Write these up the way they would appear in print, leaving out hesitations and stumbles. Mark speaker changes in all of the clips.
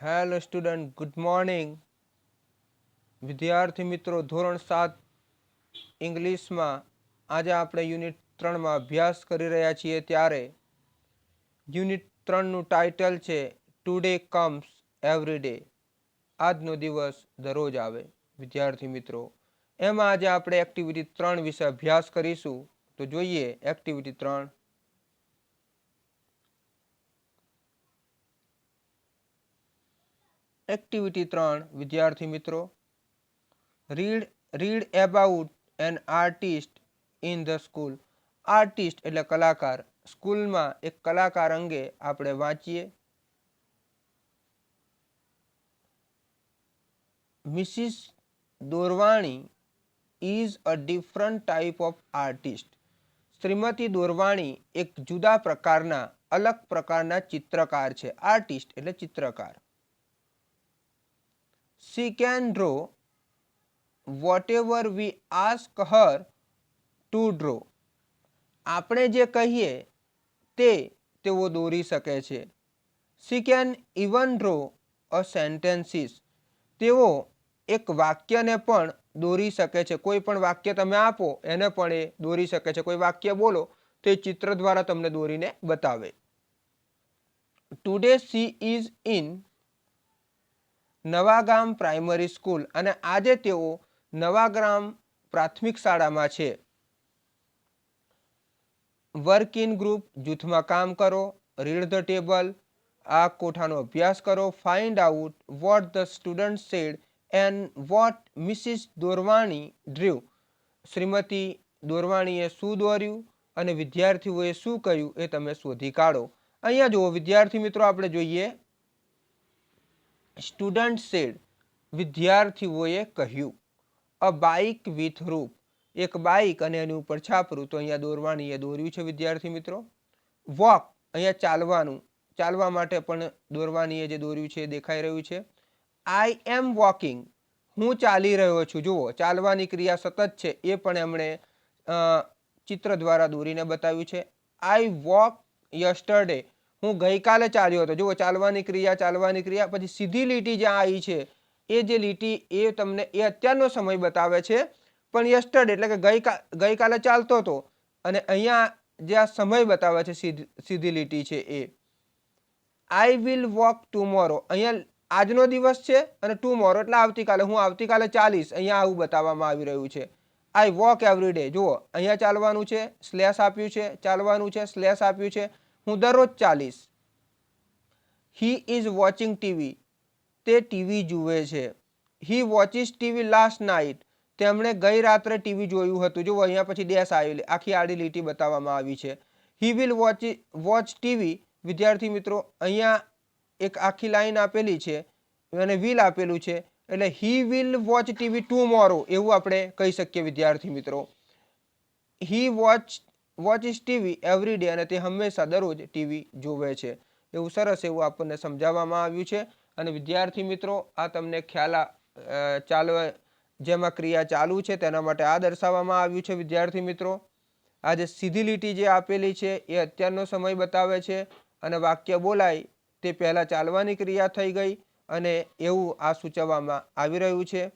Speaker 1: Hello student, good morning. વિદ્યાર્થી મિત્રો, ધોરણ 7 ઇંગ્લિશમાં આજે આપણે યુનિટ 3માં અભ્યાસ કરી રહ્યા છીએ. ત્યારે યુનિટ 3નું ટાઇટલ છે ટુડે કમ્સ એવરી ડે. આજનો દિવસ દરરોજ આવે. વિદ્યાર્થી મિત્રો, એમાં આજે આપણે એક્ટિવિટી 3 વિશે અભ્યાસ કરીશું. તો જોઈએ એક્ટિવિટી 3. એક્ટિવિટી 3 વિદ્યાર્થી મિત્રો, read about an artist in the school. Artist એટલે કલાકાર. સ્કૂલમાં એક કલાકાર અંગે આપણે વાંચીએ. Mrs Dorwani is a different type of artist. Shrimati Dorwani એક જુદા પ્રકારના, અલગ પ્રકારના ચિત્રકાર છે. આર્ટિસ્ટ એટલે ચિત્રકાર. She can draw whatever we ask her to draw. આપણે જે કહીએ તે તેઓ દોરી શકે છે. She can even draw a sentences. તેઓ એક વાક્યને પણ દોરી શકે છે. કોઈ પણ વાક્ય તમે આપો એને પણ એ દોરી શકે છે. કોઈ વાક્ય બોલો તો એ ચિત્ર દ્વારા તમને દોરીને બતાવે. Today she is in Navagam primary school. અને આજે તેઓ નવાગામ પ્રાથમિક શાળામાં છે. વર્ક ઇન ગ્રુપ, જૂથમાં કામ કરો. રીડ ધ ટેબલ, આ કોઠાનો અભ્યાસ કરો. Find out what the student said and what Mrs Dorwani drew. Shrimati દોરવાણીએ શું દોર્યું અને વિદ્યાર્થીઓએ શું કહ્યું એ તમે શોધી કાઢો. અહીંયા જુઓ વિદ્યાર્થી મિત્રો, આપણે જોઈએ સ્ટુડન્ટ સેડ, વિદ્યાર્થીઓએ કહ્યું. અ બાઇક વિથ રૂફ, એક બાઇક અને એની ઉપર છાપરું. તો અહીંયા દોરવાણીએ દોર્યું છે વિદ્યાર્થી મિત્રો. વોક, અહીંયા ચાલવાનું, ચાલવા માટે પણ દોરવાણીએ જે દોર્યું છે એ દેખાઈ રહ્યું છે. આઈ એમ વોકિંગ, હું ચાલી રહ્યો છું. જુઓ ચાલવાની ક્રિયા સતત છે એ પણ એમણે ચિત્ર દ્વારા દોરીને બતાવ્યું છે. આઈ વોક યસ્ટરડે, હું ગઈકાલે ચાલ્યો હતો. જુઓ ચાલવાની ક્રિયા, પછી સીધી લીટી જ્યાં આવી છે એ જે લીટી એ તમને એ અત્યારનો સમય બતાવે છે. પણ યસ્ટરડે એટલે કે ગઈકાલે ચાલતો હતો. અને અહીંયા જે આ સમય બતાવે છે સીધી લીટી છે એ. આઈ વિલ વોક ટુમોરો, અહીંયા આજનો દિવસ છે અને ટુમોરો એટલે આવતીકાલે, હું આવતીકાલે ચાલીશ. અહીંયા આવું બતાવવામાં આવી રહ્યું છે. આઈ વોક એવરી ડે, જુઓ અહીંયા ચાલવાનું છે, સ્લેશ આપ્યું છે, ચાલવાનું છે, સ્લેશ આપ્યું છે. હું દરરોજ ચાલીશ. હી ઇઝ વોચિંગ ટીવી, તે ટીવી જુએ છે. હી વોચિસ ટીવી લાસ્ટ નાઇટ, તેમણે ગઈ રાત્રે ટીવી જોયું હતું. જુઓ અહીંયા પછી ડેશ આવેલી, આખી આડી લીટી બતાવવામાં આવી છે. He will watch TV. વિદ્યાર્થી મિત્રો, અહીંયા એક આખી લાઈન આપેલી છે અને વિલ આપેલું છે એટલે he will watch TV tomorrow એવું આપણે કહી શકીએ વિદ્યાર્થી મિત્રો. હી વોચિસ ટીવી એવરી ડે, અને તે હંમેશા દરરોજ ટીવી જોવે છે. એવું સરસ એવું આપણને સમજાવવામાં આવ્યું છે. અને વિદ્યાર્થી મિત્રો, આ તમને ખ્યાલ જેમાં ક્રિયા ચાલુ છે તેના માટે આ દર્શાવવામાં આવ્યું છે. વિદ્યાર્થી મિત્રો, આ જે સીધી લીટી જે આપેલી છે એ અત્યારનો સમય બતાવે છે અને વાક્ય બોલાય તે પહેલાં ચાલવાની ક્રિયા થઈ ગઈ અને એવું આ સૂચવવામાં આવી રહ્યું છે.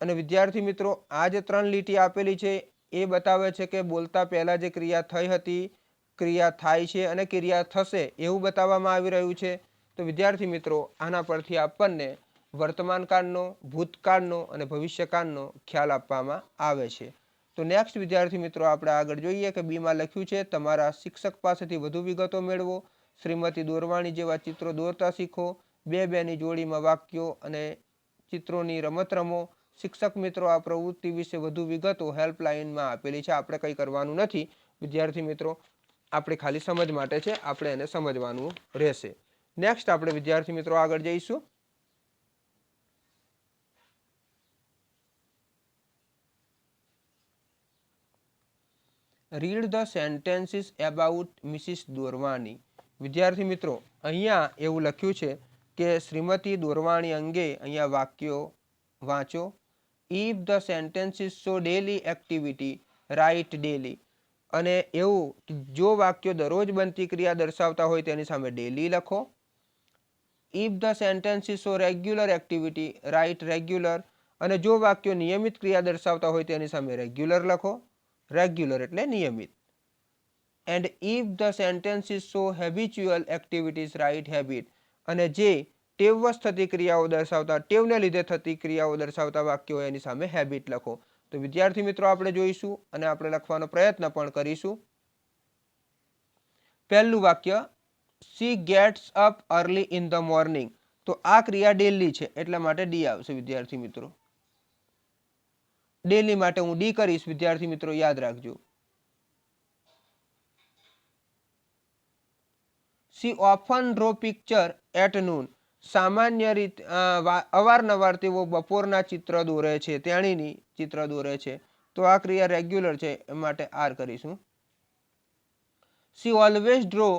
Speaker 1: અને વિદ્યાર્થી મિત્રો, આ જે 3 લીટી આપેલી છે એ બતાવે છે કે બોલતા પહેલાં જે ક્રિયા થઈ હતી, ક્રિયા થાય છે અને ક્રિયા થશે એવું બતાવવામાં આવી રહ્યું છે. તો વિદ્યાર્થી મિત્રો, આના પરથી આપણને વર્તમાનકાળનો, ભૂતકાળનો અને ભવિષ્યકાળનો ખ્યાલ આપવામાં આવે છે. તો નેક્સ્ટ વિદ્યાર્થી મિત્રો, આપણે આગળ જોઈએ કે બીમાં લખ્યું છે તમારા શિક્ષક પાસેથી વધુ વિગતો મેળવો. શ્રીમતી દોરવાણી જેવા ચિત્રો દોરતા શીખો. 2-2ની જોડીમાં વાક્યો અને ચિત્રોની રમત રમો. શિક્ષક મિત્રો, આ પ્રવૃત્તિ વિશે વધુ વિગતો હેલ્પલાઇનમાં આપેલી છે. આપણે કંઈ કરવાનું નથી વિદ્યાર્થી મિત્રો, આપણે ખાલી સમજ માટે છે, આપણે એને સમજવાનું રહેશે. નેક્સ્ટ આપણે વિદ્યાર્થી મિત્રો આગળ જઈશું. Read the sentences about Mrs Dorwani. વિદ્યાર્થી મિત્રો, અહીંયા એવું લખ્યું છે કે શ્રીમતી દોરવાણી અંગે અહીંયા વાક્યો વાંચો. If the sentences so daily activity, write daily. અને એવું જો વાક્યો દરરોજ બનતી ક્રિયા દર્શાવતા હોય તેની સામે ડેલી લખો. If the sentence is so regular activity write regular, અને જો વાક્યો નિયમિત ક્રિયા દર્શાવતા હોય તેની સામે રેગ્યુલર લખો, રેગ્યુલર એટલે નિયમિત. And if the sentence is so habitual activities write habit, અને જે ટેવવશ થતી ક્રિયાઓ દર્શાવતા, ટેવને લીધે થતી ક્રિયાઓ દર્શાવતા વાક્યો હોય એની સામે હેબિટ લખો. તો વિદ્યાર્થી મિત્રો આપણે જોઈશું અને આપણે લખવાનો પ્રયત્ન પણ કરીશું. પહેલું વાક્ય, C gets up early in the morning. તો આ ક્રિયા ડેલી છે એટલા માટે ડી આવશે વિદ્યાર્થી મિત્રો. ડેલી માટે હું ડી કરીશ વિદ્યાર્થી મિત્રો, યાદ રાખજો. She often draw picture at noon. સામાન્ય રીતે અવારનવાર તેઓ બપોરના ચિત્ર દોરે છે, તેણીની ચિત્ર દોરે છે. તો આ ક્રિયા રેગ્યુલર છે એ માટે આર કરીશું. C always draw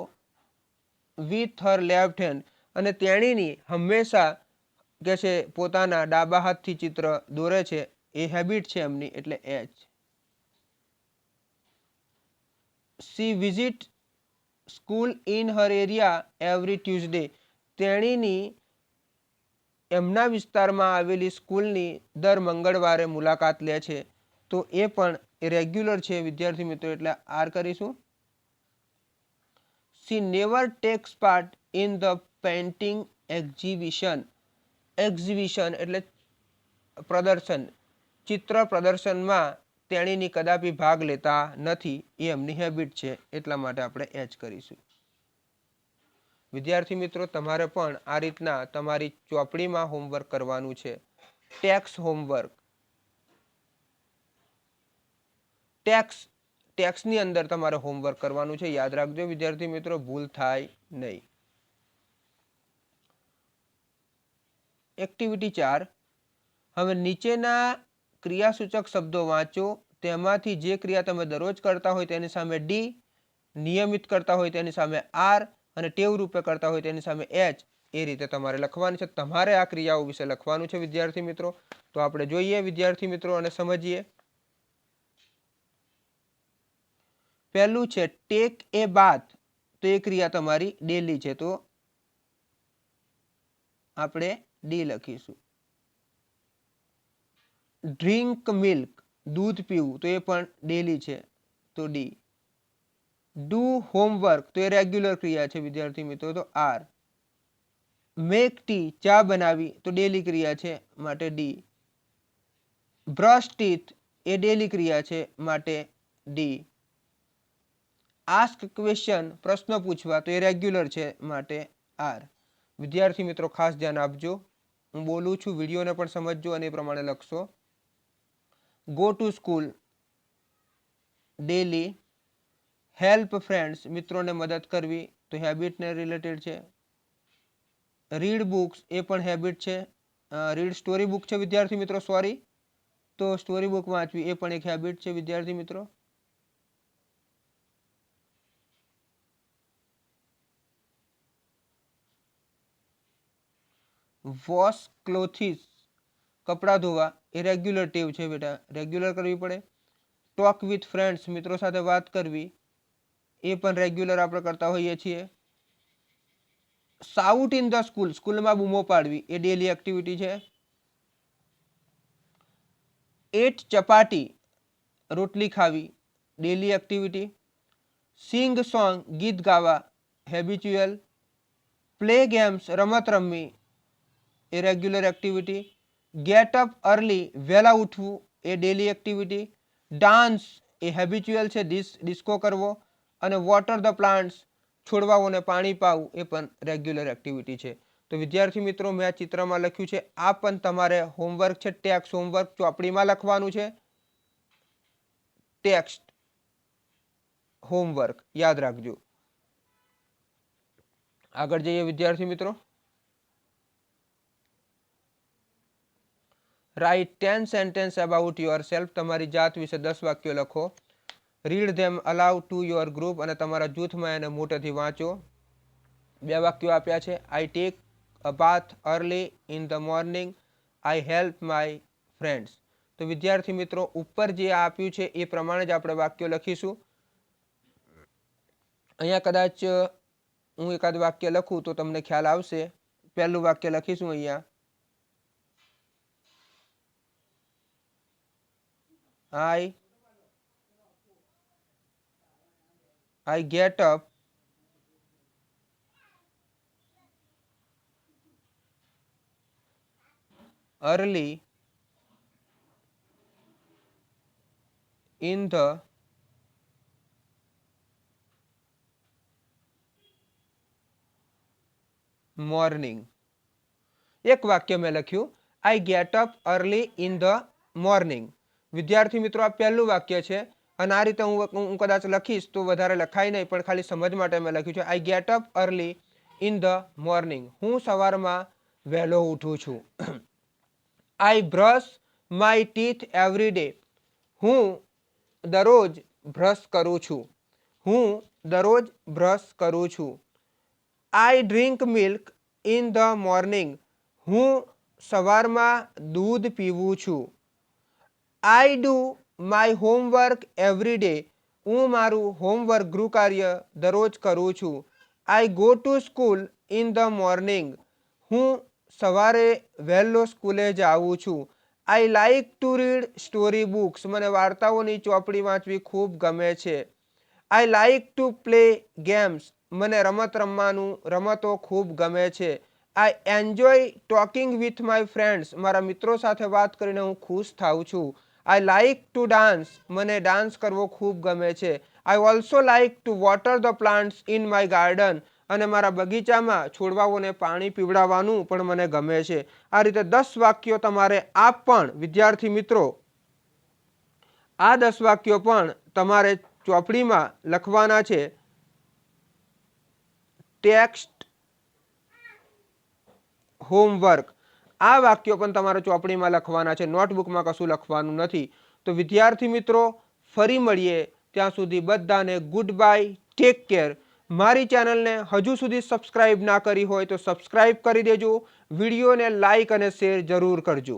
Speaker 1: with her left hand, અને તેણીની હંમેશા કે છે પોતાના ડાબા હાથથી ચિત્ર દોરે છે, એ હેબિટ છે એમની એટલે H. C visit school in her area every Tuesday. તેણીની એમના વિસ્તારમાં આવેલી સ્કૂલની દર મંગળવારે મુલાકાત લે છે. તો એ પણ રેગ્યુલર છે વિદ્યાર્થી મિત્રો એટલે આર કરીશું. C never tax part in the painting exhibition. Exhibition એટલે પ્રદર્શન, ચિત્ર પ્રદર્શનમાં તેણીની કદાપી ભાગ લેતા નથી, એ એમની હેબિટ છે એટલા માટે આપણે એચ કરીશું. વિદ્યાર્થી મિત્રો તમારે પણ આ રીતના તમારી ચોપડીમાં હોમવર્ક કરવાનું છે. ટેક્સ હોમવર્ક, ટેક્સની અંદર તમારે હોમવર્ક કરવાનું છે, યાદ રાખજો વિદ્યાર્થી મિત્રો, ભૂલ થાય નહીં. એક્ટિવિટી 4. હવે નીચેના ક્રિયાસૂચક શબ્દો વાંચો, તેમાંથી જે ક્રિયા તમે દરરોજ કરતા હોય તેની સામે ડી, નિયમિત કરતા હોય તેની સામે આર, અને ટેવ રૂપે કરતા હોય તેની સામે એચ. એ રીતે તમારે લખવાની છે. તમારે આ ક્રિયાઓ વિશે લખવાનું છે વિદ્યાર્થી મિત્રો. તો આપણે જોઈએ વિદ્યાર્થી મિત્રો અને સમજીએ. પહેલું છે ટેક એ બાથ. તો એ ક્રિયા તમારી ડેલી છે તો આપણે ડી લખીશું. ડ્રિંક મિલ્ક, દૂધ પીવું, તો એ પણ ડેલી છે તો ડી. ડુ હોમવર્ક, તો એ રેગ્યુલર ક્રિયા છે વિદ્યાર્થી મિત્રો તો આર. મેક ટી, ચા બનાવી, તો ડેલી ક્રિયા છે માટે ડી. બ્રશ ટીથ, એ ડેલી ક્રિયા છે માટે ડી. આસ્ક ક્વેશ્ચન, પ્રશ્ન પૂછવા, તો એ રેગ્યુલર છે માટે આર. વિદ્યાર્થી મિત્રો ખાસ ધ્યાન આપજો, હું બોલું છું વિડીયોને પણ સમજજો અને એ પ્રમાણે લખશો. Go to school daily. Help friends, મિત્રોને મદદ કરવી, તો હેબિટને રિલેટેડ છે. રીડ બુક્સ, એ પણ હેબિટ છે. રીડ સ્ટોરી બુક છે વિદ્યાર્થી મિત્રો, સોરી, તો સ્ટોરી બુક વાંચવી એ પણ એક હેબિટ છે વિદ્યાર્થી મિત્રો. વોશ ક્લોથિસ, કપડાં ધોવા, એ રેગ્યુલર ટેવ છે બેટા, રેગ્યુલર કરવી પડે. ટોક વિથ ફ્રેન્ડ્સ, મિત્રો સાથે વાત કરવી, એ પણ રેગ્યુલર આપણે કરતા હોઈએ છીએ. શાઉટ ઇન ધ સ્કૂલ, સ્કૂલમાં બૂમો પાડવી, એ ડેલી એક્ટિવિટી છે. એટ ચપાટી, રોટલી ખાવી, ડેલી એક્ટિવિટી. સિંગ સોંગ, ગીત ગાવા, હેબિચ્યુઅલ. પ્લે ગેમ્સ, રમત રમવી, a regular activity. Get up early, વહેલા ઉઠવું, a daily activity. Dance, a habitual છે, ડિસ્કો કરવો. અને વોટર ધ પ્લાન્ટ્સ, છોડવાઓને પાણી પાવું, એ પણ રેગ્યુલર એક્ટિવિટી છે. તો વિદ્યાર્થી મિત્રો મેં આ ચિત્રમાં લખ્યું છે, આ પણ તમારે હોમવર્ક છે, ટેક્સ હોમવર્ક ચોપડીમાં લખવાનું છે. ટેક્સ્ટ હોમવર્ક યાદ રાખજો. આગળ જઈએ વિદ્યાર્થી મિત્રો. રાઇટ 10 સેન્ટેન્સ અબાઉટ યોરસેલ્ફ, તમારી જાત વિશે 10 વાક્યો લખો. Read them allowed to your group, અને તમારા જૂથમાં એને મોટેથી વાંચો. 2 વાક્યો આપ્યા છે. I take a bath early in the morning, I help my friends. તો વિદ્યાર્થી મિત્રો ઉપર જે આપ્યું છે એ પ્રમાણે જ આપણે વાક્યો લખીશું. અહીંયા કદાચ હું એકાદ વાક્ય લખું તો તમને ખ્યાલ આવશે પહેલું વાક્ય લખીશું અહીંયા, I get up early in the morning. એક વાક્ય મેં લખ્યું આઈ get up early in the morning. વિદ્યાર્થી મિત્રો આ પહેલું વાક્ય છે અને આ રીતે હું કદાચ લખીશ તો વધારે લખાય નહીં, પણ ખાલી સમજ માટે મેં લખ્યું છે I get up early in the morning. હું સવારમાં વહેલો ઉઠું છું. I brush my teeth every day. હું દરરોજ બ્રશ કરું છું. હું દરરોજ બ્રશ કરું છું. I drink milk in the morning. હું સવારમાં દૂધ પીવું છું. I do my homework every day. હું મારું હોમવર્ક ગૃહકાર્ય દરરોજ કરું છું. I go to school in the morning. હું સવારે વહેલો સ્કૂલે જાઉં છું. I like to read story books. મને વાર્તાઓની ચોપડી વાંચવી ખૂબ ગમે છે. I like to play games. મને રમતો ખૂબ ગમે છે. I enjoy talking with my friends. મારા મિત્રો સાથે વાત કરીને હું ખુશ થાઉં છું. I like to dance. મને ડાન્સ કરવો ખૂબ ગમે છે. I also like to water the plants in my garden. અને મારા બગીચામાં છોડવાઓને પાણી પીવડાવવાનું પણ મને ગમે છે. આ રીતે 10 વાક્યો તમારે આ પણ વિદ્યાર્થી મિત્રો આ 10 વાક્યો પણ તમારે ચોપડીમાં લખવાના છે. Text homework. આ વાક્યો પણ તમારે ચોપડીમાં લખવાના છે, નોટબુકમાં કશું લખવાનું નથી. તો વિદ્યાર્થી મિત્રો ફરી મળીએ, ત્યાં સુધી બધાને ગુડ બાય, ટેક કેર. મારી ચેનલને હજુ સુધી સબસ્ક્રાઇબ ના કરી હોય તો સબસ્ક્રાઇબ કરી દેજો. વિડીયોને લાઇક અને શેર જરૂર કરજો.